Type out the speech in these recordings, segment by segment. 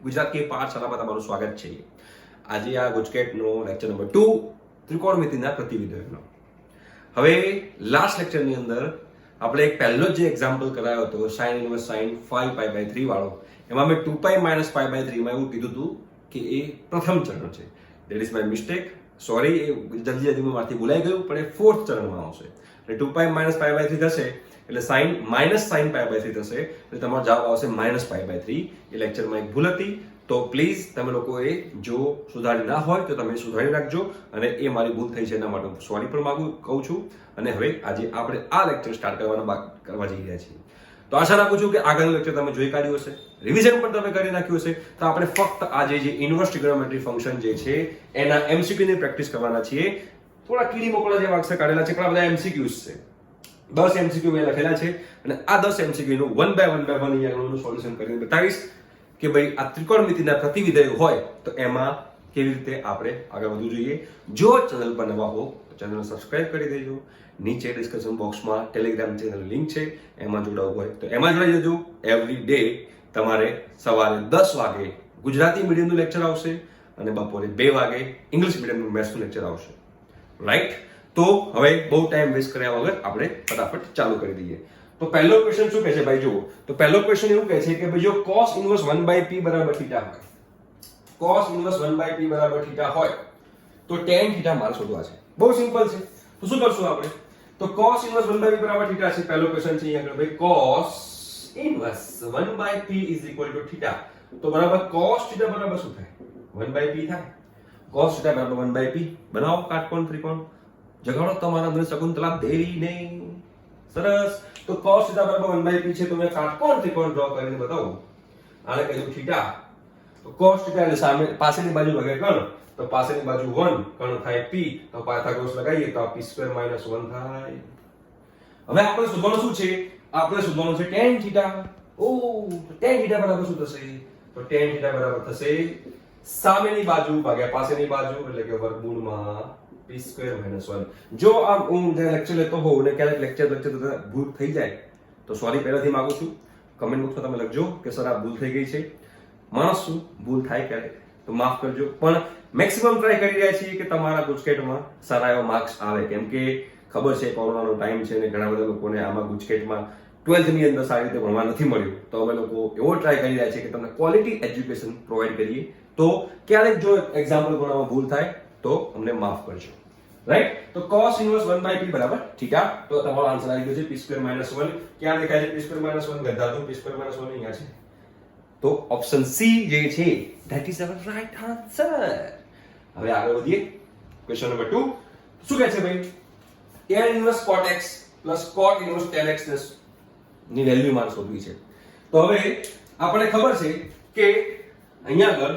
ગુજરાત કે પાઠશાળામાં તમારું સ્વાગત છે। આજે આ ગુજકેટનો લેક્ચર નંબર 2 ત્રિકોણમિતિના પ્રતિવિધેયનો। હવે લાસ્ટ લેક્ચરની અંદર આપણે એક પહેલો જે એક્ઝામ્પલ કરાયો હતો sin ઇન્વર્સ sin 5π/3 વાળો, એમાં મેં 2π - π/3 માં એવું કીધું હતું કે એ પ્રથમ ચરણ છે। That is my mistake, sorry, એ જલ્દીમાં મારાથી ભૂલાઈ ગયું, પણ એ ફોર્થ ચરણમાં આવશે। એટલે 2π - π/3 થશે એટલે sin - π/3 થશે, એટલે તમારો જવાબ આવશે -π/3। એ લેક્ચરમાં એક ભૂલ હતી, તો પ્લીઝ તમે લોકોએ જો સુધારી ના હોય તો તમે સુધારી નાખજો, અને એ મારી ભૂલ થઈ છે એના માટે હું સોરી પણ કહું છું। અને હવે આજે આપણે આ લેક્ચર સ્ટાર્ટ કરવા જઈ રહ્યા છીએ। તો આશા રાખું છું કે આગળનું લેક્ચર તમે જોઈ કાઢ્યું હશે, રિવિઝન પણ તમે કરી નાખ્યું હશે। તો આપણે ફક્ત આજે જે ઇન્વર્સ ટ્રિગોનોમેટ્રી ફંક્શન જે છે એના એમસીક્યુ ની પ્રેક્ટિસ કરવાના છીએ। થોડા કીડી મકોડા જેવા અક્ષર કાઢેલા છે, પણ આ બધા એમસીક્યુઝ છે। 10 એમસીક્યુ મેં લખેલા છે, અને આ 10 એમસીક્યુ નું 1 by 1 અહીંયા સોલ્યુશન કરીને બતાવીશ કે ભાઈ આ ત્રિકોણમિતિના પ્રતિવિધેય હોય તો એમાં કેવી રીતે આપણે આગળ વધવું જોઈએ। જો ચેનલ પર નવા હો તો ચેનલ સબસ્ક્રાઇબ કરી દેજો। નીચે ડિસ્કશન બોક્સમાં ટેલિગ્રામ ચેનલ લિંક છે, એમાં જોડાવું હોય તો એમાં જોડાઈ જજો। એવરી ડે તમારે સવારે 10 વાગે ગુજરાતી મીડિયમનું લેક્ચર આવશે, અને બપોરે 2 વાગે ઇંગ્લિશ મીડિયમનું મેથ્સનું લેક્ચર આવશે, રાઈટ? તો હવે બહુ ટાઈમ વેસ્ટ કર્યા વગર આપણે ફટાફટ ચાલુ કરી દઈએ। તો પહેલો ક્વેશ્ચન શું કહે છે ભાઈ? જુઓ, તો પહેલો ક્વેશ્ચન એવું કહે છે કે ભાઈ જો cos ઇન્વર્સ 1/p બરાબર થીટા હોય, cos ઇન્વર્સ 1/p બરાબર થીટા હોય તો tan થીટા મારે શોધવા છે। બહુ સિમ્પલ છે, તો શું કરશું આપણે? તો cos ઇન્વર્સ 1/p બરાબર થીટા છે, પહેલો ક્વેશ્ચન છે અહીંયા આગળ ભાઈ cos ઇન્વર્સ 1/p = થીટા, તો બરાબર cos થીટા બરાબર શું થાય? 1/p થાય। cos થીટા બરાબર 1/p બનાવો કાટકોણ ત્રિકોણ, જગાડો તમારા અંદર શકુંતલા દેવીને। સરસ, તો cos થીટા બરાબર 1/p છે, તો મેં કાટકોણ ત્રિકોણ ડ્રો કરીને બતાવું। આને કહીશું થીટા, તો cos થીટા એટલે સામે પાછળની બાજુ લગાય કર્ણ, તો પાછળની બાજુ 1, કર્ણ થાય p, તો પાયથાગોરસ લગાવીએ તો p² - 1 થાય। હવે આપણે શોધવાનું શું છે? આપણે શોધવાનું છે tan થીટા। ઓ, tan થીટા બરાબર શું થશે? તો tan થીટા બરાબર થશે સામેની બાજુ ભાગ્યા પાછળની બાજુ, એટલે કે વર્ગમૂળમાં p² - 1। જો આ હું લેક્ચર લેતો હોઉં ને ક્યારેક લેક્ચર ભૂલ થઈ જાય તો સોરી પહેલાથી માંગુ છું। કમેન્ટ બોક્સમાં તમે લખજો કે સર આ ભૂલ થઈ ગઈ છે। માણસ શું, ભૂલ થાય ક્યારેક, તો માફ કરજો, પણ મેક્સિમમ ટ્રાય કરી રહ્યા છીએ કે તમારા ગુજકેટમાં સારા એવા માર્ક્સ આવે, કેમ કે ખબર છે કોરોનાનો ટાઈમ છે ને ઘણા બધા લોકોને આમાં ગુજકેટમાં 12th ની અંદર સારી રીતે ભણવા નથી મળ્યું, તો અમે લોકો એવો ટ્રાય કરી રહ્યા છીએ કે તમને ક્વોલિટી એજ્યુકેશન પ્રોવાઈડ કરીએ। તો ક્યારેક જો એક્ઝામ્પલ ભણવામાં ભૂલ થાય તો અમને માફ કરજો, રાઈટ? તો cos ઇન્વર્સ 1/p બરાબર થીટા, તો તમારો આન્સર આવી ગયો છે p² - 1। ક્યાં દેખાય છે p² - 1? ગંધાતું p² - 1 અહીંયા છે, તો ઓપ્શન સી જે છે that is our right answer. હવે આગળ વધીએ, ક્વેશ્ચન નંબર 2 શું કહે છે ભાઈ? tan inverse cot x + cot inverse tan x ની વેલ્યુ મારે શોધવી છે। તો હવે આપણે ખબર છે કે અહીંયા આગળ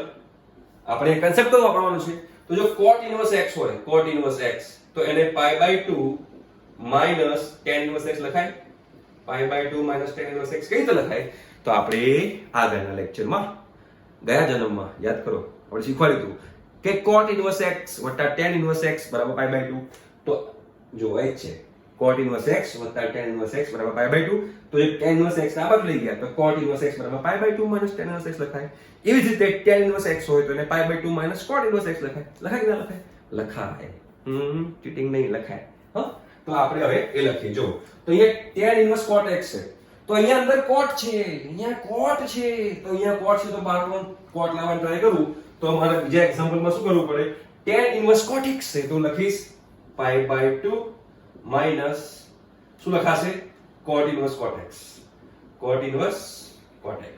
આપણે કન્સેપ્ટ તો વાપરવાનો છે। તો જો cot ઇન્વર્સ x હોય, cot ઇન્વર્સ x, તો એને π/2 માઈનસ tan ઇન્વર્સ x લખાય। π/2 માઈનસ tan ઇન્વર્સ x કઈ રીતે લખાય? તો આપણે આગળના લેક્ચરમાં ગયા જન્મમાં યાદ કરો આપણે શીખવાડ્યું હતું કે cot inverse x + tan inverse x = π/2। તો જો એ છે cot inverse x + tan inverse x = π/2, તો એ tan ઇન્વર્સ x ના બાજુ લઈ ગયા તો cot inverse x = π/2 minus tan inverse x લખાય। એવી જ રીતે tan ઇન્વર્સ x હોય તો એને π/2 માઈનસ cot ઇન્વર્સ x લખાય। લખાય કે ના લખાય? લખાય। ચીટિંગ નહીં, લખાય। હ, તો આપણે હવે એ લખીએ। જો, તો અહીંયા tan ઇન્વર્સ cot x છે, તો અહીંયા અંદર cot છે, અહીંયા cot છે, તો અહીંયા cot છે, તો બહાર પણ cot લાવવાનો ટ્રાય કરું તો મારે બીજા એક્ઝામ્પલમાં શું કરવું પડે? tan ઇન્વર્સ cot x છે, તો લખીશ π/2 માઈનસ શું લખાશે? cot inverse cot x, cot inverse cot x।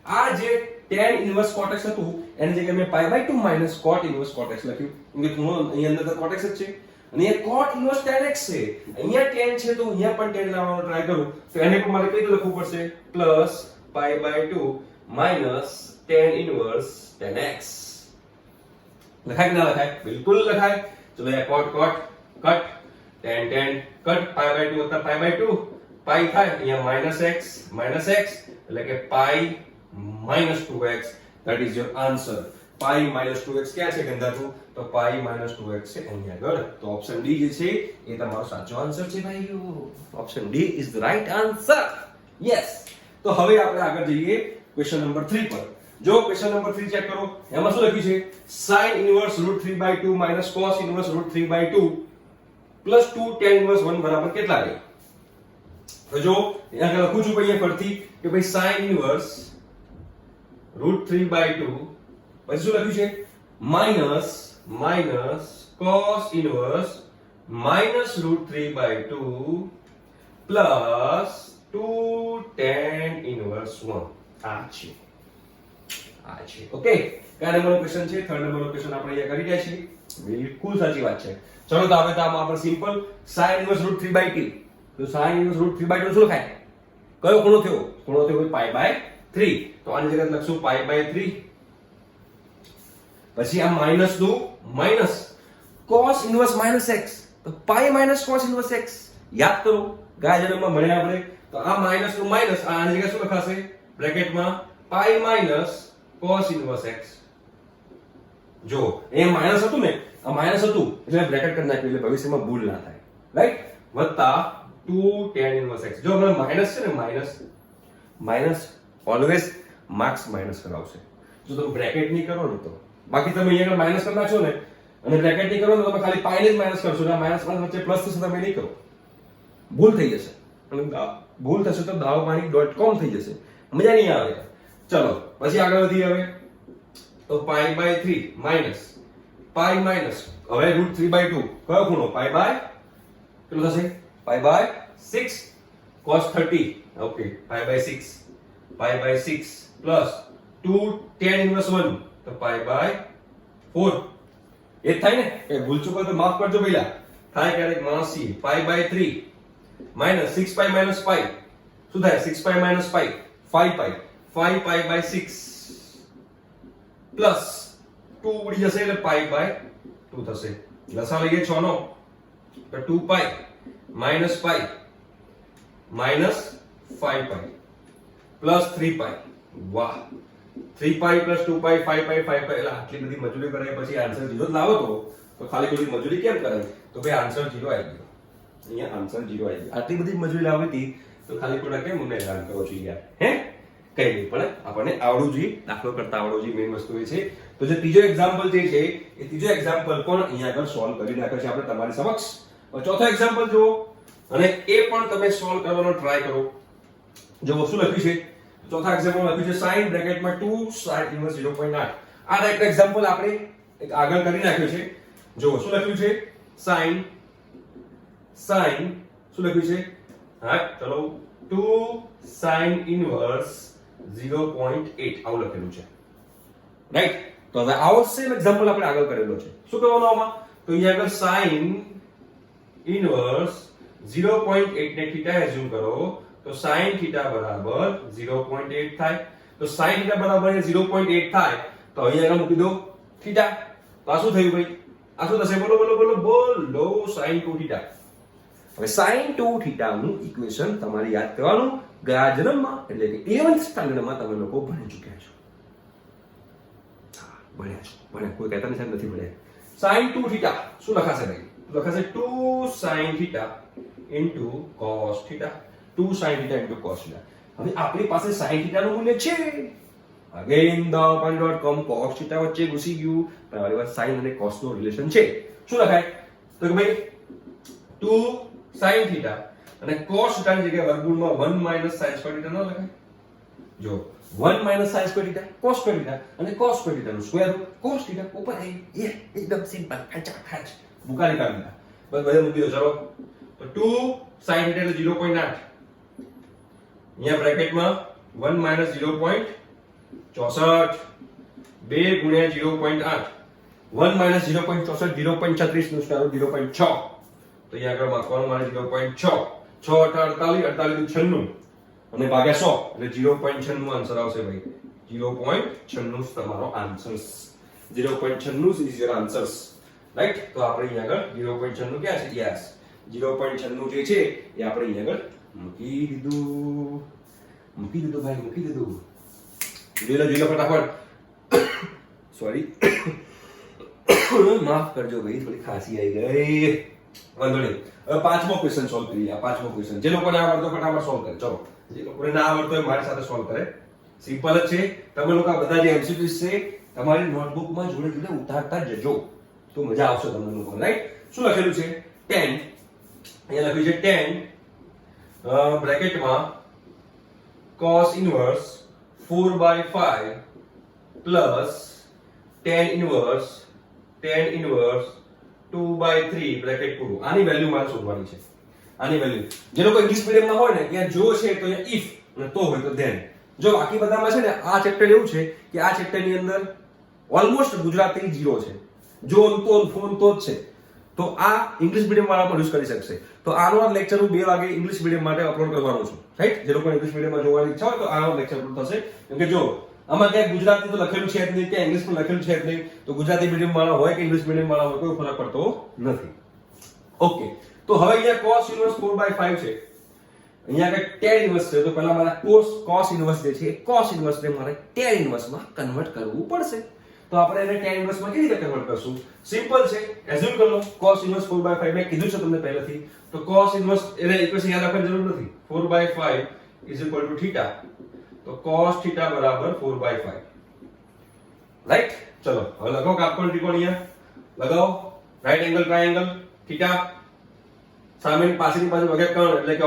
આ જે tan ઇન્વર્સ cot x હતું એની જગ્યાએ મેં π/2 minus cot inverse cot x લખ્યું, કેમ કે અહીંયા અંદર તો cot x જ છે, અને અહીંયા cot ઇન્વર્સ tan x છે, અહીંયા tan છે, તો અહીંયા પણ tan લાવવાનો ટ્રાય કરું તો એને પણ મારે કઈ રીતે લખવું પડશે? Plus π/2 minus tan inverse tan x। લખાય કે ના લખાય? બિલકુલ લખાય। ચલો અહીંયા cot કટ, tan કટ, π/2 વત્તા π/2 પાઈ થાય, અહીંયા માઈનસ x એટલે કે પાઈ -2x, that is your answer। Pi -2x ક્યાં છે ગંધાતું? તો પાઈ -2x છે અહીંયા આગળ। તો ઓપ્શન ડી જે છે એ તમારો સાચો આન્સર છે ભાઈઓ। Option D is the right answer, yes. તો હવે આપણે આગળ જઈએ ક્વેશ્ચન નંબર 3 પર। જો ક્વેશ્ચન નંબર 3 ચેક કરો, એમાં શું લખ્યું છે? sin inverse √3/2 minus cos inverse √3/2 plus 2 tan inverse 1 બરાબર કેટલા રહે? તો જો અહીંયા લખું છું ભાઈ ફરીથી કે ભાઈ sin ઇન્વર્સ √3/2 પછી શું લખ્યું છે? Minus cos inverse minus √3/2 plus 2 tan inverse 1. આ છે ઓકે. કયા નંબરનો ક્વેશ્ચન છે? થર્ડ નંબરનો ક્વેશ્ચન આપણે અહીંયા કરી રહ્યા છીએ. બિલકુલ સાચી વાત છે. ચલો તો હવે તો આમાં આપણે સિમ્પલ sin ઇન્વર્સ √3/2. તો sin ઇન્વર્સ √3/2 શું લખાય? કયો ખૂણો થયો? ખૂણો થયો π/3. તો આની જગ્યાએ લખશું π/3. પછી આ માઈનસ નું માઈનસ cos ઇન્વર્સ -x. તો π - cos ઇન્વર્સ x. યાદ કરો ગયા જન્મમાં ભણ્યા આપણે. તો આ માઈનસ નું માઈનસ આની જગ્યાએ શું લખાશે? બ્રેકેટમાં π - cos ઇન્વર્સ x. જો એ માઈનસ હતું ને, આ માઈનસ હતું એટલે બ્રેકેટ કરી નાખ્યું એટલે ભવિષ્યમાં ભૂલ ના થાય, રાઈટ? વત્તા 2 tan ઇન્વર્સ x. જો હમણાં માઈનસ છે ને, માઈનસ ઓલવેઝ માર્ક્સ માઈનસ કરાવશે જો તમે બ્રેકેટ નહીં કરો ને તો. બાકી તમે અહીંયા માઈનસ કરી નાખશો ને અને બ્રેકેટ નહીં કરો ને, તમે ખાલી પાઈ ને જ માઈનસ કરશો ને માઈનસ વચ્ચે પ્લસ થશે, તમે નહીં કરો, ભૂલ થઈ જશે. અને ભૂલ થશે તો dawapanik.com થઈ જશે, મજા નહીં આવે. ચલો પછી આગળ વધી. હવે તો π/3 માઈનસ π માઈનસ હવે √3/2 કયો ખૂણો? કેટલો થશે? π/6 cos 30. Okay, π/6 plus 2 tan inverse 1 તો π/4. એ થાય ને એ ભૂલ ચૂક તો માફ કરજો ભઈલા, થાય ક્યારેક માસી. π/3 માઈનસ 6π માઈનસ π શું થાય? 6π માઈનસ π 5π 5π/6 પ્લસ 2 ઉડી જશે એટલે π/2 થશે. લસા લઈએ 6 નો તો 2π માઈનસ π માઈનસ 5π પ્લસ 3π. વાહ, 3π પ્લસ 2π 5π 5π. એટલે આટલી બધી મજૂરી કરાય પછી આન્સર 0 જ લાવો તો ખાલી ખોટી મજૂરી કેમ કરાય? તો ભાઈ આન્સર 0 આવી ગયો. અહીંયા આન્સર 0 આવી ગયો. આટલી બધી મજૂરી લાવી હતી તો ખાલી ખોટા કેમ મને હેરાન કરો છો યાર? હે કઈ નહીં, પણ આપણને આવડવું જોઈએ, દાખલો કરતા આવડવું જોઈએ. મેઇન વસ્તુ એ છે. તો જે ત્રીજો એક્ઝામ્પલ જે છે એ ત્રીજો એક્ઝામ્પલ પણ અહીંયા આગળ સોલ્વ કરી નાખ્યો છે આપણે તમારી સમક્ષ. ચોથો એક્ઝામ્પલ જુઓ અને એ પણ તમે સોલ્વ કરવાનો ટ્રાય કરો. જો શું લખ્યું છે? ચોથા એક્ઝામ્પલ લખ્યું છે sin બ્રેકેટમાં 2 sin ઇન્વર્સ 0.8. આ એક એક્ઝામ્પલ આપણે એક આગળ કરી નાખ્યો છે. જો શું લખ્યું છે? sin શું લખ્યું છે? હા ચલો 2 sin ઇન્વર્સ 0.8 આવું લખેલું છે, રાઈટ? તો હવે આવો સેમ એક્ઝામ્પલ આપણે આગળ કરેલો છે. શું કરવાનું આમાં? તો અહીંયા આગળ sin ઇન્વર્સ 0.8 ને θ એઝ્યુમ કરો તો sin θ બરાબર 0.8 થાય. તો sin θ બરાબર 0.8 થાય તો અહીંયા આગળ મૂકી દો θ. તો આ શું થયું ભાઈ? આ શું થશે? બોલો sin 2θ. હવે sin 2θ નું ઇક્વેશન તમારે યાદ કરવાનું. ગયા જન્મમાં એટલે કે 11th સ્ટાન્ડર્ડમાં તમે લોકો ભણી ચૂક્યા છો. ભણ્યા કોઈ કહેતા નથી ભણ્યા. sin 2θ શું લખાશે ભાઈ? લખાશે 2 sin θ into cos θ. 2 sin θ into cos θ. હવે આપણી પાસે sin θ નું મૂલ્ય છે. અગેન dawapanik.com cos θ વચ્ચે ઘૂસી ગયું. તમારી પાસે sin અને cos નો રિલેશન છે. શું લખાય? તો કે ભાઈ 2 sin θ અને cos θ ની જગ્યાએ વર્ગમૂળમાં 1 - sin2θ ન લખાય? જો 1 - sin2θ cos2θ અને cos2θ નું સ્ક્વેર રૂટ cos θ ઉપર એ એકદમ સિમ્પલ ખાચ ભૂકાલી કાઢી દા. બસ બધે મૂકી દો. ચલો તો 2 sin θ એટલે 0.8. અહીંયા બ્રેકેટમાં 1 - 0.64 2 ગુણ્યા 0.8 1 - 0.64 0.36 નું સ્ક્વેર રૂટ 0.6. તો અહીંયા આગળ માપવાનું મારે 0.6 6 8 48 48 96 અને ભાગ્યા 100 એટલે 0.96 આન્સર આવશે ભાઈ. 0.96 તમારો answer. 0.96 is your answers, right? તો આપણે અહીંયા આગળ 0.96 ક્યાં છે? યસ, 0.96 જે છે એ આપણે અહીંયા આગળ મૂકી દીધું ભાઈ, મૂકી દીધું. જોઈ લો ફટાફટ. સોરી, માફ કરજો ભાઈ, થોડી ખાંસી આવી ગઈ. વાંધો નહીં. હવે પાંચમો ક્વેશ્ચન સોલ્વ કરીએ. આ પાંચમો ક્વેશ્ચન જે લોકોને આવડતો ફટાફટ સોલ્વ કરે. ચલો, જે લોકોને ના આવડતો હોય મારી સાથે સોલ્વ કરે. સિમ્પલ જ છે. તમે લોકો આ બધા જે એમસીક્યુઝ છે તમારી નોટબુકમાં જોડે જોડે ઉતારતા જજો તો મજા આવશે તમને લોકો. રાઈટ? શું લખેલું છે? 10, અહીંયા લખ્યું છે 10 બ્રેકેટમાં cos inverse 4/5 plus tan inverse 2/3 bracket પૂરું. આની વેલ્યુ મારે શોધવાની છે. આની વેલ્યુ જે લોકો ઇંગ્લિશ મીડિયમમાં હોય ને ત્યાં જો છે તો અહીંયા if અને તો હોય તો then. જો બાકી બધામાં છે ને આ ચેપ્ટર એવું છે કે આ ચેપ્ટરની અંદર ઓલમોસ્ટ ગુજરાતી 0 છે. જો તો ફોન તો જ છે. તો આ ઇંગ્લિશ મીડિયમ વાળા પણ યુઝ કરી શકશે. તો આનો આ લેક્ચર હું 2 વાગે ઇંગ્લિશ મીડિયમ માટે અપલોડ કરવાનો છું. રાઈટ? જે લોકો ઇંગ્લિશ મીડિયમમાં જોવાની ઈચ્છા હોય તો આનો લેક્ચર અપલોડ થશે. કેમ કે જો આમાં ક્યાંક ગુજરાતી તો લખેલું છે જ નહીં, ક્યાંક ઇંગ્લિશ પણ લખેલું છે જ નહીં. તો ગુજરાતી મીડિયમ વાળા હોય કે ઇંગ્લિશ મીડિયમ વાળા હોય કોઈ ફરક પડતો નથી. ઓકે, તો હવે અહીંયા cos inverse 4/5 છે. અહીંયા આગળ tan inverse છે. તો પહેલા મારે cos inverse જે છે એ cos inverse ને મારે tan inverse માં કન્વર્ટ કરવું પડશે. તો આપણે એને tan inverse માં કેવી રીતે કન્વર્ટ કરશું? સિમ્પલ છે. એઝ્યુમ કરી લો cos inverse 4/5 મેં કીધું છે તમને પહેલેથી. તો cos inverse એને ઇક્વેશન યાદ રાખવાની જરૂર નથી. 4/5 = θ. તો cos θ બરાબર 4/5. રાઈટ? ચલો હવે લગાવો કાટકોણ ત્રિકોણ અહીંયા. લગાવો રાઈટ એંગલ ટ્રાયેંગલ θ. સામેની પાછળની બાજુ વગર કર્ણ એટલે કે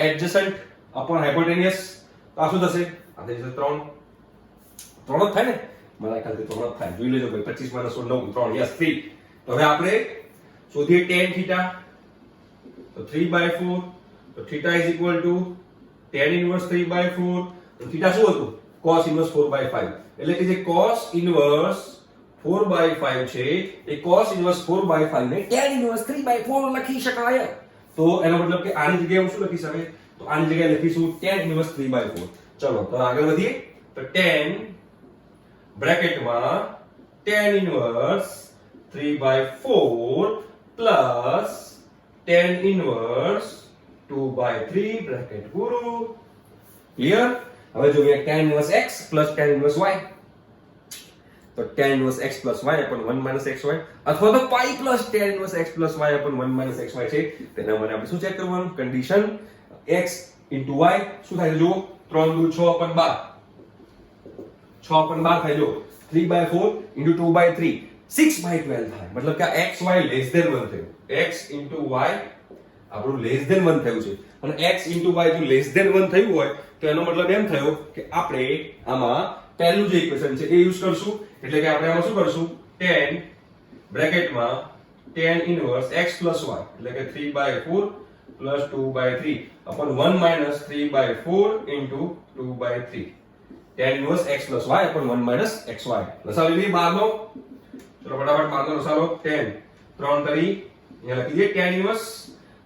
એડજસન્ટ અપોન હાઇપોટેનિયસ. તો આ શું થશે? આ થઈ જશે 3. 3 જ થાય ને? મારા ખ્યાલથી 3 જ થાય. જોઈ લેજો ભાઈ. 25 - 16 9 3. યસ 3. તો હવે આપણે શોધીએ tan θ. તો 3/4. તો θ = tan inverse 3/4. તો θ શું હતું? cos inverse 4/5. એટલે કે જે cos inverse 4/5 છે એ cos inverse 4/5 ને tan inverse 3/4 લખી શકાય. તો એનો મતલબ કે આની જગ્યાએ હું શું લખી શકાય? તો આની જગ્યાએ લખીશું tan inverse 3/4. ચલો તો આગળ વધીએ. તો tan બ્રેકેટમાં tan inverse 3/4 plus tan inverse 2/3 bracket પૂરું. ક્લિયર? હવે જોઈએ tan inverse x plus tan inverse y. તો tan inverse x plus y upon 1 - xy અથવા તો pi plus tan inverse x plus y upon 1 - xy છે. તેના માટે આપણે શું ચેક કરવાનું? કન્ડિશન x into y શું થાય જો 3 * 2 6 upon 12. 6 upon 12 થાય જો 3/4 into 2/3 6/12 થાય. મતલબ કે આ xy less than 1 થયું. x into y આપણું less than 1 થયું છે. અને x into y જો less than 1 થયું હોય તો એનો મતલબ એમ થયો કે આપણે આમાં પહેલું જે ઇક્વેશન છે એ યુઝ કરશું. એટલે કે આપણે આમાં શું કરશું? tan બ્રેકેટમાં tan inverse x plus y એટલે કે 3/4 plus 2/3 upon 1 - 3/4 into 2/3. tan inverse x plus y upon 1 - xy. લસાવી લઈએ 12 નો. ચલો ફટાફટ 12 નો લસાવો. 10 3 તરી અહીંયા લખી દઈએ tan inverse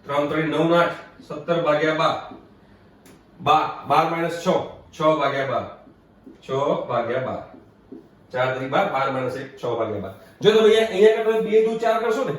3 તરી 9 8 17/12. 12 - 6 6/12. 6/12. 4 તરી 12 12 - 1 6/12. જો તમે અહીંયા તમે 2 2 4 કરશો ને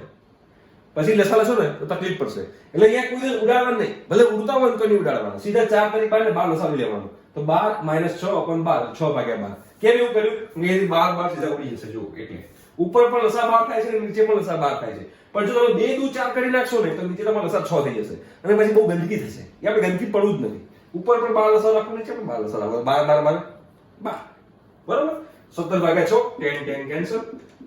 પછી લસા લશો ને તો તકલીફ પડશે. એટલે અહીંયા કોઈ દિવસ ઉડાડવાનું નહીં. ભલે ઉડતા હોય તો નહીં ઉડાડવાનું. સીધા 4 તરી 12 ને 12 લસાવી લેવાનું. તો 12 - 6 upon 12 6/12. કેમ એવું કર્યું? અહીંયાથી 12 સીધા ઉડી જશે. જો એટલે ઉપર પણ લસા 12 થાય છે અને નીચે પણ લસા 12 થાય છે. પણ જો તમે 2 2 4 કરી નાખશો ને તો નીચે તમારા લસા 6 થઈ જશે અને પછી બહુ ગંદકી થશે. એ આપણે ગંદકી પડવું જ નથી. ઉપર પણ 12 લસા રાખવું, નીચે પણ 12 લસા રાખવું. 12 12 12 બરાબર. 17/6 10 10 કેન્સલ.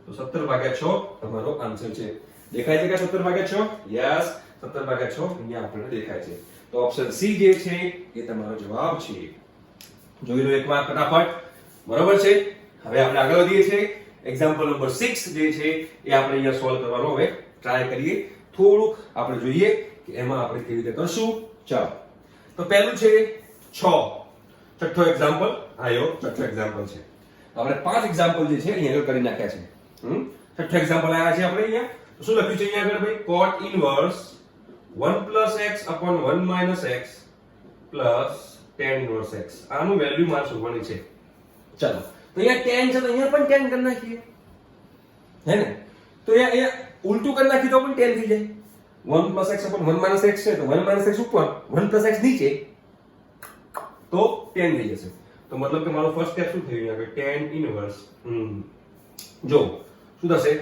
તો 17/6 તમારો આન્સર છે. દેખાય છે કે 17/6? યસ 17/6 અહીંયા આપણને દેખાય છે. તો ઓપ્શન સી જે છે એ તમારો જવાબ છે. જોઈ લો એકવાર ફટાફટ. બરોબર છે. હવે આપણે આગળ વધીએ છીએ. એક્ઝામ્પલ નંબર 6 જે છે એ આપણે અહીંયા સોલ્વ કરવાનો હવે ટ્રાય કરીએ. થોડુંક આપણે જોઈએ કે એમાં આપણે કેવી રીતે કરશું. ચાલો તો પહેલું છે 6. છઠ્ઠો એક્ઝામ્પલ આયો. છઠ્ઠો એક્ઝામ્પલ છે. આપણે 5 એક્ઝામ્પલ જે છે અહીંયા આગળ કરી નાખ્યા છે. છઠ્ઠો એક્ઝામ્પલ આયા છે આપણે અહીંયા. તો શું લખ્યું છે અહીંયા આગળ ભાઈ? cot inverse 1 plus x upon 1 minus x plus tan inverse x. આનું વેલ્યુ મારે શોધવાની છે. ચાલો તો અહીંયા tan છે તો અહીંયા પણ tan કરી નાખીએ. હે ને? તો અહીંયા ઉલટું કરી નાખી તો પણ tan થઈ જાય. 1 plus x upon 1 minus x છે તો 1 minus x ઉપર 1 plus x નીચે તો tan થઈ જશે. તો મતલબ કે મારો ફર્સ્ટ સ્ટેપ શું થયું અહીંયા? tan inverse જો શું થશે?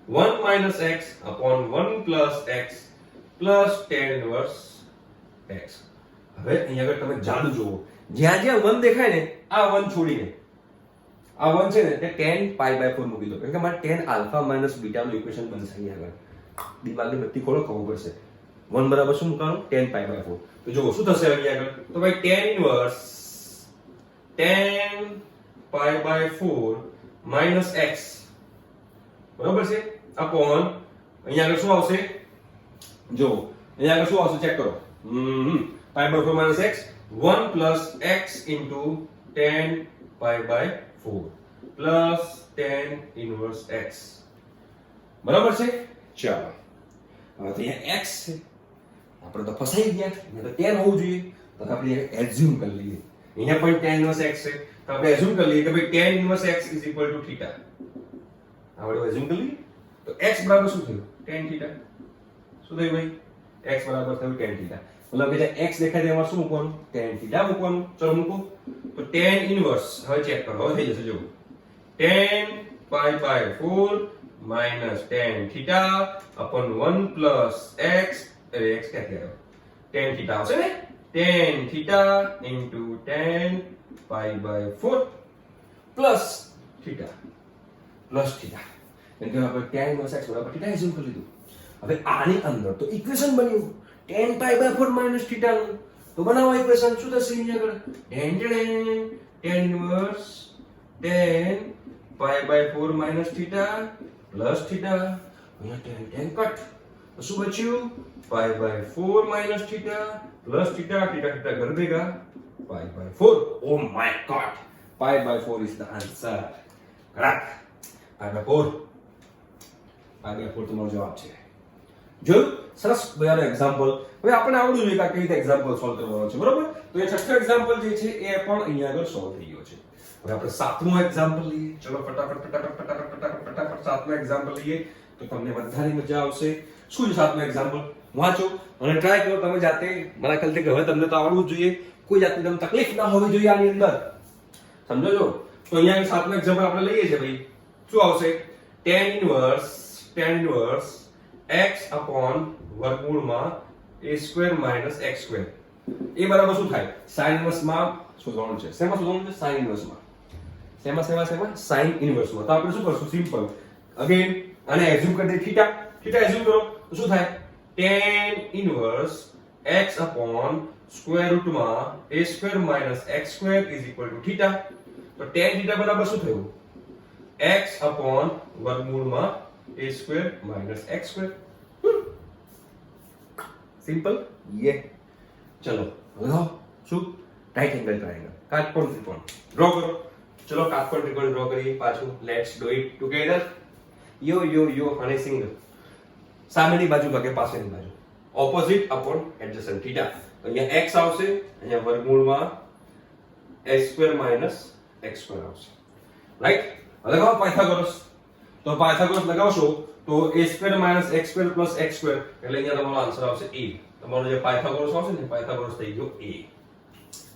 1 minus x upon 1 plus x plus tan inverse x. હવે અહીંયા આગળ તમે જાદુ જુઓ. જ્યાં જ્યાં 1 દેખાય ને આ 1 છોડીને આ 1 છે ને તે tan pi by 4 મૂકી દો, કારણ કે મારે tan alpha minus beta નું ઇક્વેશન બનશે અહીંયા આગળ. દિમાગની બત્તી ખોલો, ખબર પડશે 1 બરાબર શું મૂકવાનું? tan pi by 4. તો જો શું થશે અહીંયા આગળ? તો ભાઈ tan inverse tan pi by 4 minus x બરાબર છે upon અહીંયા આગળ શું આવશે? જો અહીંયા આગળ શું આવશે ચેક કરો. pi by 4 minus x 1 plus x into tan pi by 4 plus tan inverse x બરાબર છે. ચાલો હવે તો અહીંયા x છે, આપણે તો ફસાઈ ગયા, અહીંયા તો tan હોવું જોઈએ, તો આપણે એઝ્યુમ કરી લઈએ. અહીંયા પણ tan inverse x છે, તો આપણે એઝ્યુમ કરી લઈએ કે ભાઈ tan inverse x is equal to theta. આપણે એઝ્યુમ કરી લઈએ તો x બરાબર શું થયું? tan theta. શું થયું ભાઈ? x બરાબર થયું tan theta. મતલબ કે જે x દેખાય છે એમાં શું મૂકવાનું? tan theta મૂકવાનું. ચલો મૂકો. તો tan inverse હવે ચેક કરો, હવે થઈ જશે. જો tan pi by 4 minus tan theta upon 1 plus x, અરે x ક્યાંથી આવ્યો? tan theta આવશે ને? tan theta into tan pi by 4 plus theta plus theta. એટલે આપણે tan inverse x બરાબર theta એઝ્યુમ કરી લીધું. હવે આની અંદર તો ઇક્વેશન બન્યું tan pi by 4 minus theta નું. તો બનાવો ઇક્વેશન. શું થશે અહીંયા આગળ? tan inverse tan pi by 4 minus theta plus theta. અહીંયા tan કટ. તો શું બચ્યું? pi by 4 minus theta plus theta. theta ઘર ભેગા pi by 4. Oh my god, pi by 4 is the answer. correct. pi by 4 તમારો જવાબ છે. જો સરસ મજાનો એક્ઝામ્પલ. હવે આપણે આવડું જોઈએ કે આ કઈ રીતે એક્ઝામ્પલ સોલ્વ કરવાનો છે, બરોબર? તો એ છઠ્ઠો એક્ઝામ્પલ જે છે એ પણ અહીંયા આગળ સોલ્વ થઈ ગયો છે. હવે આપણે સાતમું એક્ઝામ્પલ લઈએ. ચલો ફટાફટ સાતમું એક્ઝામ્પલ લઈએ તો તમને વધારે મજા આવશે. શું છે સાતમું એક્ઝામ્પલ? વાંચો અને ટ્રાય કરો તમે જાતે. મારા ખ્યાલથી કે હવે તમને તો આવડવું જ જોઈએ, કોઈ જાતની તમને તકલીફ ના હોવી જોઈએ આની અંદર, સમજો છો? તો અહીંયા સાતમું એક્ઝામ્પલ આપણે લઈએ છીએ ભાઈ. શું આવશે? tan inverse x upon વર્ગમૂળમાં a square minus x square. એ બરાબર શું થાય? sin inverse માં શોધવાનું છે. શેમાં શોધવાનું છે? sin inverse માં. શેમાં sin inverse માં. તો આપણે શું કરશું? સિમ્પલ અગેન આને એઝ્યુમ કરી દે થીટા એઝ્યુમ કરો તો શું થાય? tan inverse x upon square root માં a square minus x square is equal to theta. તો tan theta બરાબર શું થયું? x upon વર્ગમૂળમાં a square minus x square. Simple. યે ચલો લગાવો. શું? રાઈટ એંગલ ટ્રાયેંગલ, કાટકોણ ત્રિકોણ ડ્રો કરો. ચલો કાટકોણ ત્રિકોણ ડ્રો કરીએ પાછું. Let's do it together. યો અને સિંગલ. સામેની બાજુ ભાગે પાછળની બાજુ. Opposite upon adjacent theta. તો અહીંયા x આવશે, અહીંયા વર્ગમૂળમાં a square minus x square આવશે. રાઈટ. લગાવો પાયથાગોરસ. તો પાયથાગોરસ લગાવશો તો a square minus x square plus x square એટલે અહીંયા તમારો આન્સર આવશે a. તમારો જે પાયથાગોરસ આવશે ને પાયથાગોરસ થઈ ગયો a.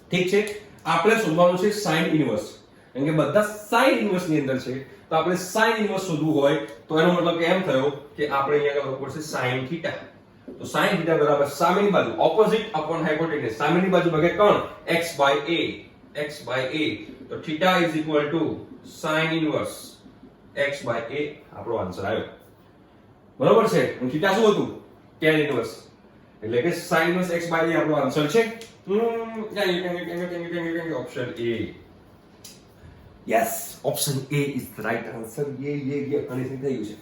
ઠીક છે. આપણે શોધવાનું છે sin inverse, કારણ કે બધા sin inverse ની અંદર છે. તો આપણે sin inverse શોધવું હોય તો એનો મતલબ કે એમ થયો કે આપણે અહીંયા લખવું પડશે sin theta. તો sin theta બરાબર સામેની બાજુ ઓપોઝિટ અપોન હાઇપોટેનસ. સામેની બાજુ ભાગે કોણ? x by a. તો theta is equal to sin inverse x by a. આપણો આન્સર આવ્યો. બરોબર છે. અને થીટા શું હતું? tan inverse. એટલે કે sin inverse x by a આપણો આન્સર છે. Option A. Yes, option A is the right answer. યે ગણિત થઈ ગયું છે.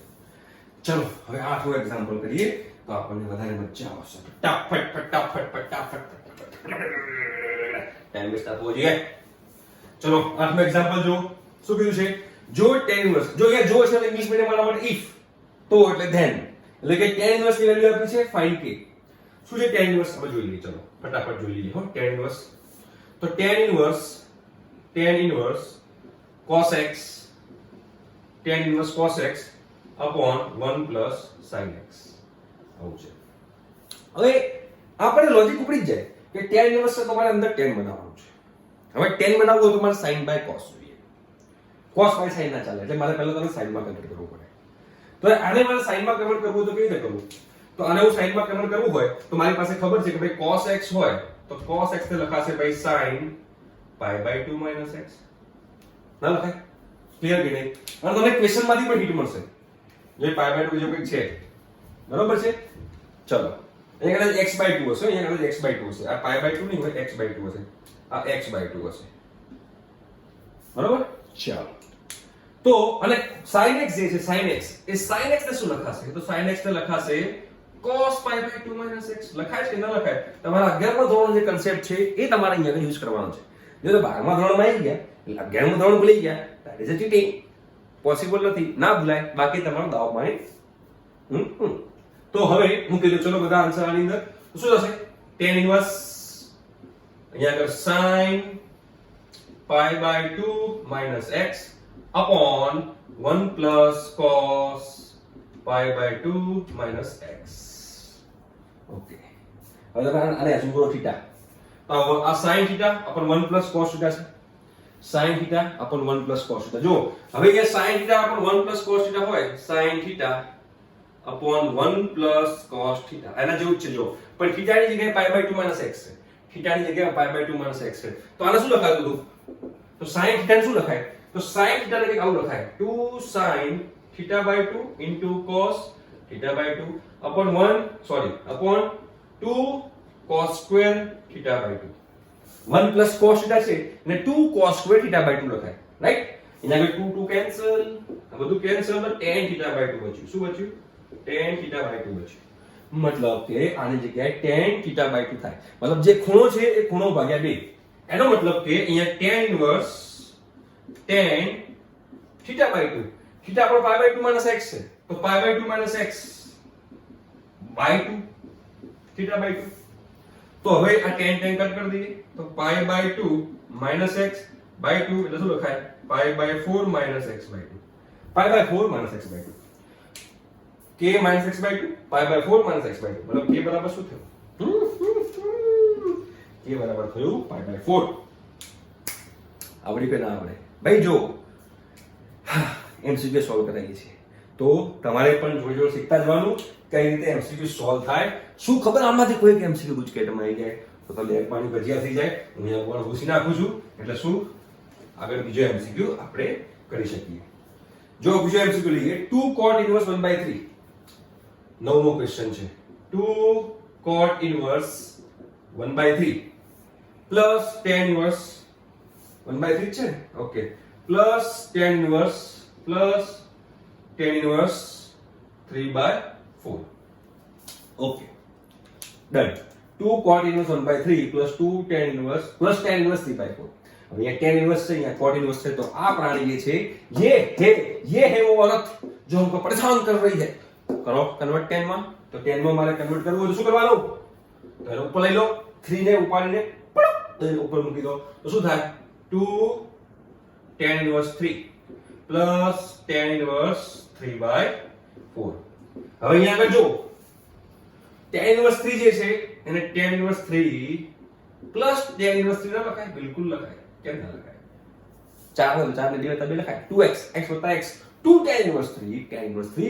ચલો હવે આઠમું એક્ઝામ્પલ કરીએ તો આપણને વધારે મજા આવશે. ફટાફટ ટાઈમ વેસ્ટ થવો જોઈએ. ચલો આઠમું એક્ઝામ્પલ જો. શું કીધું છે? જો tan inverse, જો અહીંયા જો છે ઇંગ્લિશ મીડિયમ વાળા માટે if, તો એટલે then. એટલે કે tan inverse ની વેલ્યુ આપી છે find k. શું છે tan inverse? હવે જોઈ લઈએ. ચલો ફટાફટ જોઈ લઈએ હો tan inverse. તો tan inverse cos x upon 1 plus sin x આવું છે. હવે આપણે લોજિક ઉપડી જ જાય કે tan inverse તો તમારે અંદર tan બનાવવાનું છે. હવે tan બનાવવું હોય તો તમારે sin by cos જોઈએ. cos by sin ના ચાલે, એટલે મારે પહેલા તમને sin માં કન્વર્ટ કરવું પડે. તો આને મારે sin માં કન્વર્ટ કરવું તો કેવી રીતે કરવું? તો આને હું sin માં કન્વર્ટ કરવું હોય તો મારી પાસે ખબર છે કે ભાઈ cos x હોય તો cos x ને લખાશે ભાઈ sin pi by 2 minus x. ના લખાય? ક્લિયર કે નહીં? અને તમને ક્વેશ્ચન માંથી પણ હિન્ટ મળશે જે પાઈ બાય 2 જેવું કંઈક છે. બરોબર છે? ચલો અહીંયા કદાચ x બાય 2 હશે, અહીંયા કદાચ x બાય 2 હશે. આ પાઈ બાય 2 નહીં હોય, x બાય 2 હશે. આ x બાય 2 હશે. બરોબર? ચાલો. તો અને sin x જે છે, sin x એ sin x ને શું લખાશે? તો sin x ને લખાશે cos pi by 2 minus x. લખાય છે કે ન લખાય? તમારા 11મા ધોરણનો જે કન્સેપ્ટ છે એ તમારે અહીંયા આગળ યુઝ કરવાનો છે. જો તો 12મા ધોરણમાં આવી ગયા એટલે 11મું ધોરણ ભૂલી ગયા, that is a cheating. Possible નથી, ના ભૂલાય. બાકી તમારો દાવ માની. તો હવે મૂકી દો. ચલો બધા આન્સર આની અંદર. તો શું થશે? tan ઇન્વર્સ અહીંયા આગળ sin pi by 2 minus x upon 1 plus cos pi by 2 minus x. Okay. હવે તમે આને અસુમ કરો થીટા. તો આ sin theta upon 1 plus cos theta છે. sin theta upon 1 plus cos theta. જો હવે જે sin theta upon 1 plus cos theta હોય, sin theta upon 1 plus cos theta એના જેવું જ છે. જો પણ થીટાની જગ્યાએ pi by 2 minus x છે. થીટાની જગ્યાએ pi by 2 minus x છે. તો આને શું લખાતું હતું? તો sin થીટા શું લખાય? તો sin થીટા ને કંઈક આવું લખાય, 2 sin theta by 2 into cos theta by 2 upon 2 cos square theta by 2. 1 plus cos theta છે અને 2 cos square theta by 2 લખાય, રાઈટ? એના આગળ 2 કેન્સલ, આ બધું કેન્સલ, તો tan theta by 2 બચ્યું. શું બચ્યું? tan theta by 2 બચ્યું. મતલબ કે આની જગ્યાએ tan theta by 2 થાય. મતલબ જે ખૂણો છે એ ખૂણો ભાગ્યા 2. એનો મતલબ કે અહીંયા tan inverse tan theta by 2. theta આપણો pi by 2 minus x છે. તો pi by 2 minus x by 2 theta by 2. તો હવે આ tan કટ કરી દઈએ. તો pi by 2 minus x by 2 એટલે શું લખાય? pi by 4 minus x by 2. pi by 4 minus x by 2. k minus x by 2 pi by 4 minus x by 2. મતલબ k બરાબર શું થયું? k બરાબર થયું pi by 4. આવડી કે ના આવડે? ભાઈ જો MCQ સોલ્વ કરાવીએ છીએ તો તમારે પણ જોઈ જોઈ શીખતા જવાનું કઈ રીતે MCQ સોલ્વ થાય. શું ખબર આમાંથી કોઈ એક MCQ ગુજકેટમાં આવી જાય તો તમને એક પાણી ભજીયા થઈ જાય. હું અહીંયા પણ ભૂસી નાખું છું એટલે શું આગળ બીજો MCQ આપણે કરી શકીએ. જો બીજો MCQ લઈએ, 2 cot inverse 1/3. નવમો ક્વેશ્ચન છે. 2 cot inverse 1/3 plus tan inverse 1/3 છે. Okay. Plus tan inverse plus tan inverse 3/4. Okay done. 2 cot inverse 1/3 plus 2 tan inverse plus tan inverse 3/4. अब ये tan inverse से या cot inverse से तो આ प्राणी ये છે ये है वो औरत जो हमको परेशान कर रही है. करो कन्वर्ट tan માં. તો tan માં મારે કન્વર્ટ કરવું હોય તો શું કરવાનું? તો એને ઉપર લઈ લો, 3 ને ઉપાડીને તો એને ઉપર મૂકી દો. તો શું થાય? 2 tan inverse 3 plus tan inverse 3/4. હવે અહીંયા આગળ જો tan inverse 3 જે છે એને tan inverse 3 plus tan inverse 3 ના લખાય? બિલકુલ લખાય. કેમ ના લખાય? 4 ને 2 લખાય. 2x x વત્તા x 2 tan inverse 3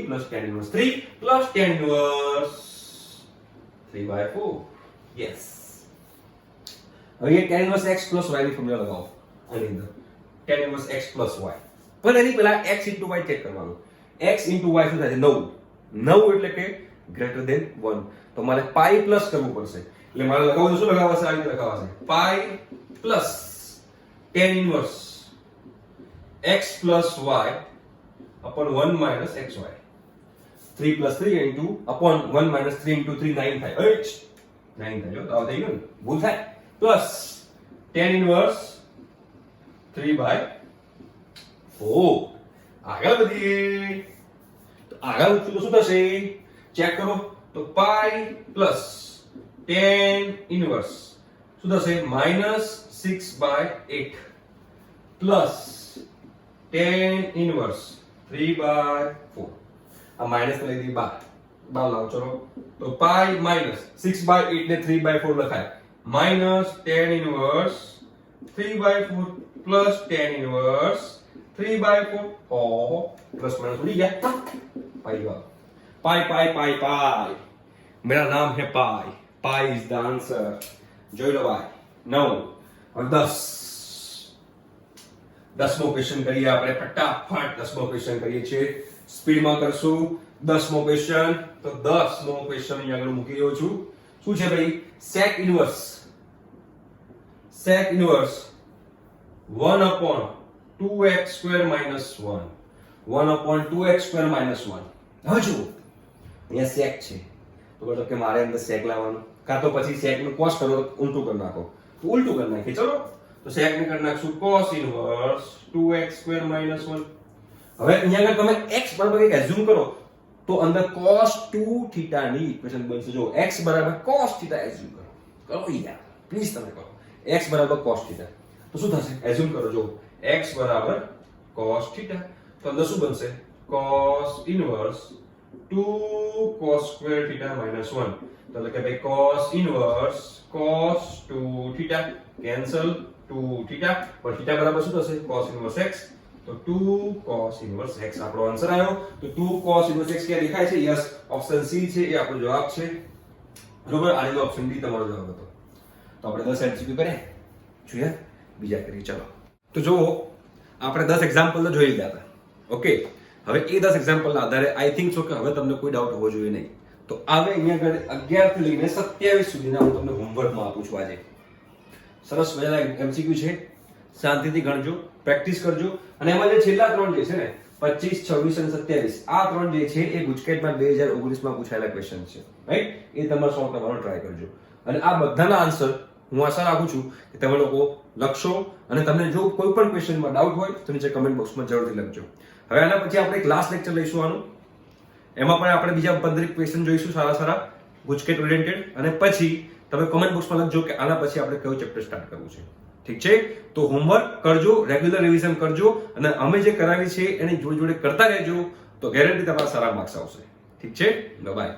plus tan inverse 3 plus tan inverse 3/4. yes. હવે ये tan inverse x plus y ની ફોર્મ્યુલા લગાવો આની અંદર. tan inverse x plus y. પણ એની પહેલા x into y ચેક કરવાનું. x into y શું થાય છે? 9. 9 એટલે કે ગ્રેટર ધેન 1. તો મારે પાઈ પ્લસ કરવું પડશે. એટલે મારે લગાવવું શું લગાવશે? આ રીતે લગાવશે. Pi plus tan inverse x plus y upon 1 minus xy. 3 plus 3 into upon 1 minus 3 into 3 9 થાય. 9 થાય. જો તો થઈ ગયું ને? ભૂલ થાય. Plus tan inverse 3/4. આગળ વધીએ. તો આગળ વધશું તો શું થશે? ચેક કરો. તો પાઈ પ્લસ tan inverse શું થશે? -6/8 પ્લસ tan inverse 3/4. આ માઈનસ લઈ દી બાર લાવો. ચલો તો પાઈ માઈનસ 6/8 ને 3/4 લખાય. Minus tan inverse 3/4 plus tan inverse 3/4. Plus minus उड़ी गया. पाई वाला पाई मेरा नाम है pi. Pi is the answer. જોઈ લો ભાઈ 9 और 10 10મો ક્વેશ્ચન કરીએ આપણે ફટાફટ 10મો ક્વેશ્ચન કરીએ છીએ સ્પીડમાં કરશું 10મો ક્વેશ્ચન તો 10મો ક્વેશ્ચન અહીં આગળ મૂકી રહ્યો છું શું છે ભાઈ sec inverse 1 upon 2x square minus 1 1 upon 2x square minus 1 હવે જુઓ અહીંયા sec છે તો બોલો કે મારે અંદર sec લાવવાનું કાં તો પછી sec નું cos કરો ઉલટું કરી નાખો તો ઉલટું કરી નાખીએ ચલો તો sec ને કરી નાખશું cos inverse 2x square minus 1 હવે અહીંયા આગળ તમે x બરાબર એક એઝ્યુમ કરો તો અંદર cos 2 થીટા ની ઇક્વેશન બનશે જો x બરાબર cos થીટા એઝ્યુમ કરો યાર પ્લીઝ તમે કરો x બરાબર cos થીટા તો શું થશે એઝ્યુમ કરો જો x બરાબર cos થીટા તો અંદર શું બનશે cos inverse 2 cos square theta minus 1 તો કે ભાઈ cos inverse cos 2 theta cancel 2 theta પર થીટા બરાબર શું થશે cos ઇનવર્સ x તો 2 cos ઇનવર્સ x આપણો આન્સર આવ્યો તો 2 cos ઇનવર્સ x ક્યાં દેખાય છે યસ ઓપ્શન સી છે એ આપણો જવાબ છે બરોબર આ લીધો ઓપ્શન ડી તમારો જવાબ હતો તો આપણે 10 એમસીક્યુ કર્યા જોઈએ બીજા કરીએ ચલો તો જો આપણે 10 એક્ઝામ્પલ તો જોઈ લીધા હતા ઓકે હવે એ 10 એક્ઝામ્પલના આધારે આઈ થિંક છો કે હવે તમને કોઈ ડાઉટ હોવો જોઈએ નહીં તો હવે અહીંયા આગળ 11 થી લઈને 27 સુધીના હું તમને હોમવર્કમાં આપું છું આજે સરસ મજાના એમસીક્યુ છે શાંતિથી ગણજો પ્રેક્ટિસ કરજો અને એમાં જે છેલ્લા ત્રણ જે છે ને 25 26 અને 27 આ ત્રણ જે છે એ ગુજકેટમાં 2019 માં પૂછાયેલા ક્વેશ્ચન છે રાઈટ એ તમારે સોલ્વ કરવાનો ટ્રાય કરજો અને આ બધાના આન્સર હું આશા રાખું છું કે તમે લોકો લખશો અને તમને જો કોઈ પણ ક્વેશ્ચનમાં ડાઉટ હોય તો નીચે કમેન્ટ બોક્સમાં જરૂરથી લખજો હવે આના પછી આપણે એક લાસ્ટ લેક્ચર લઈશું આનું એમાં પણ આપણે બીજા 15 ક્વેશ્ચન જોઈશું સારા ગુજકેટ ઓરિએન્ટેડ અને પછી તમે કમેન્ટ બોક્સમાં લખજો કે આના પછી આપણે કયું ચેપ્ટર સ્ટાર્ટ કરવું છે ઠીક છે તો હોમવર્ક કરજો રેગ્યુલર રિવિઝન કરજો અને અમે જે કરાવી છે એની જોડે જોડે કરતા રહેજો તો ગેરંટી તમારા સારા માર્ક્સ આવશે ઠીક છે બાય